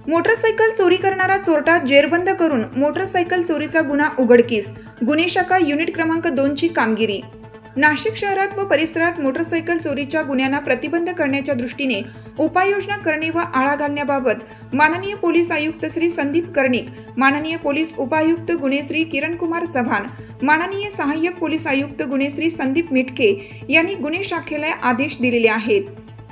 Motorcycle चोरी करणारा चोरटा जेरबंद करून मोटरसायकल चोरीचा गुन्हा उघडकीस। गुन्हे शाखा युनिट क्रमांक 2 ची कामगिरी। नाशिक शहरात व परिसरात मोटरसायकल चोरीच्या गुन्ह्यांना प्रतिबंध करण्याच्या दृष्टीने उपाययोजना करणे व आळा घालण्याबाबत माननीय पोलीस आयुक्त श्री संदीप कर्णिक, माननीय पोलीस उपायुक्त गुन्हे श्री किरण कुमार चव्हाण, माननीय सहाय्यक पोलीस आयुक्त गुन्हे श्री संदीप मिटके यांनी गुन्हे शाखेला आदेश दिलेले आहेत।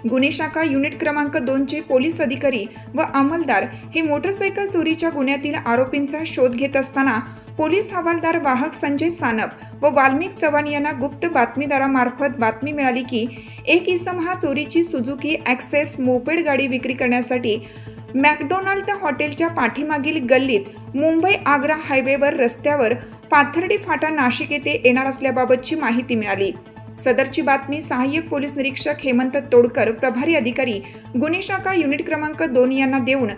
गुन्हे शाखा युनिट क्रमांक 2 चे पोलीस अधिकारी व अंमलदार हे मोटरसायकल चोरीच्या गुन्ह्यातील आरोपींचा शोध घेत असताना पोलीस हवालदार वाहक संजय सानप व वाल्मिक चव्हाण यांना गुप्त बातमीदारामार्फत बातमी मिळाली की एक इसम हा चोरीची सुझुकी ॲक्सेस मोपेड गाडी विक्री करण्यासाठी मॅकडोनाल्ड हॉटेलच्या पाठीमागील गल्लीत मुंबई आग्रा हायवेवर रस्त्यावर पाथर्डी फाटा नाशिक येथे येणार असल्याबाबतची माहिती मिळाली। सदरची बातमी सहाय्यक पोलीस निरीक्षक हेमंत तोडकर, प्रभारी अधिकारी गुन्हे शाखा युनिट क्रमांक 2 यांना देऊन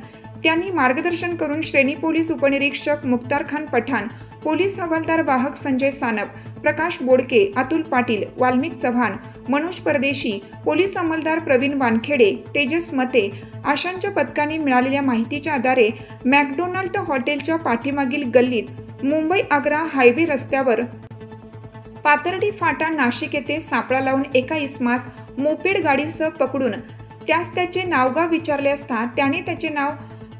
त्यांनी मार्गदर्शन करून श्रेणी पोलीस उपनिरीक्षक मुख्तार खान पठाण, पोलीस हवालदार वाहक संजय सानप, प्रकाश बोडके, अतुल पाटील, वाल्मिक चव्हाण, मनोज परदेशी, पोलीस अंमलदार प्रवीण वानखेडे, तेजस मते अशांच्या पथकाने मिळालेल्या माहितीच्या आधारे मॅकडोनाल्ड हॉटेलच्या पाठीमागील गल्लीत मुंबई आग्रा हायवे रस्त्यावर पाथर्डी फाटा नाशिक येथे सापळा लावून एका इसमास मोपेड गाडीसह पकडून त्यास त्याचे नावगाव विचारले असता त्याने त्याचे नाव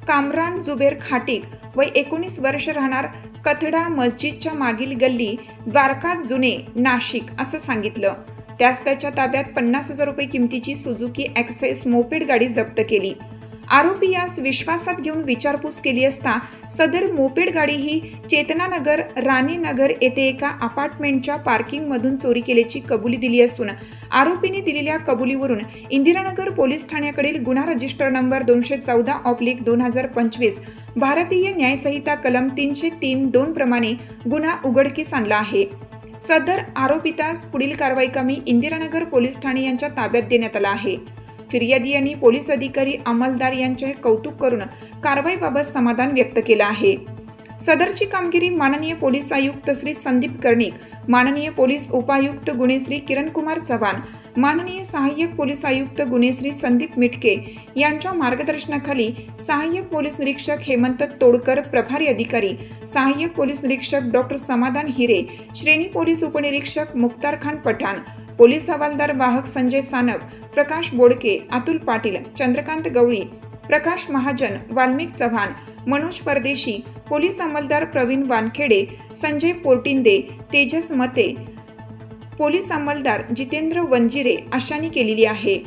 कामरान जुबेर खाटीक वय 19 वर्ष, राहणार कथडा मस्जिदच्या मागील गल्ली, द्वारका जुने, नाशिक असं सांगितलं। त्यास त्याच्या ताब्यात 50,000 रुपये किमतीची सुझुकी ॲक्सेस मोपेड गाडी जप्त केली। आरोपी यास विश्वासात घेऊन विचारपूस केली असता सदर मोपेड गाडी ही चेतनानगर, राणीनगर येथे एका अपार्टमेंटच्या पार्किंगमधून चोरी केल्याची कबुली दिली असून आरोपीने दिलेल्या कबुलीवरून इंदिरानगर पोलीस ठाण्याकडील गुन्हा रजिस्टर नंबर 214/2025 भारतीय न्यायसंहिता कलम 303(2) प्रमाणे गुन्हा उघडकीस आणला आहे। सदर आरोपितास पुढील कारवाईकामी इंदिरानगर पोलीस ठाणे यांच्या ताब्यात देण्यात आला आहे। फिर्यादी यांनी पोलीस अधिकारी अंमलदार यांचे कौतुक करून कारवाईबाबत समाधान व्यक्त केलं आहे। सदरची कामगिरी माननीय पोलीस आयुक्त श्री संदीप कर्णिक, माननीय पोलीस उपायुक्त गुन्हे श्री किरण कुमार चव्हाण, माननीय सहाय्यक पोलीस आयुक्त गुन्हे श्री संदीप मिटके यांच्या मार्गदर्शनाखाली सहाय्यक पोलीस निरीक्षक हेमंत तोडकर, प्रभारी अधिकारी सहाय्यक पोलीस निरीक्षक डॉक्टर समाधान हिरे, श्रेणी पोलीस उपनिरीक्षक मुख्तार खान पठाण, पोलीस हवालदार वाहक संजय सानप, प्रकाश बोडके, अतुल पाटील, चंद्रकांत गवळी, प्रकाश महाजन, वाल्मिक चव्हाण, मनोज परदेशी, पोलीस अंमलदार प्रवीण वानखेडे, संजय पोर्टिंदे, तेजस मते, पोलीस अंमलदार जितेंद्र वंजिरे अशांनी केलेली आहे।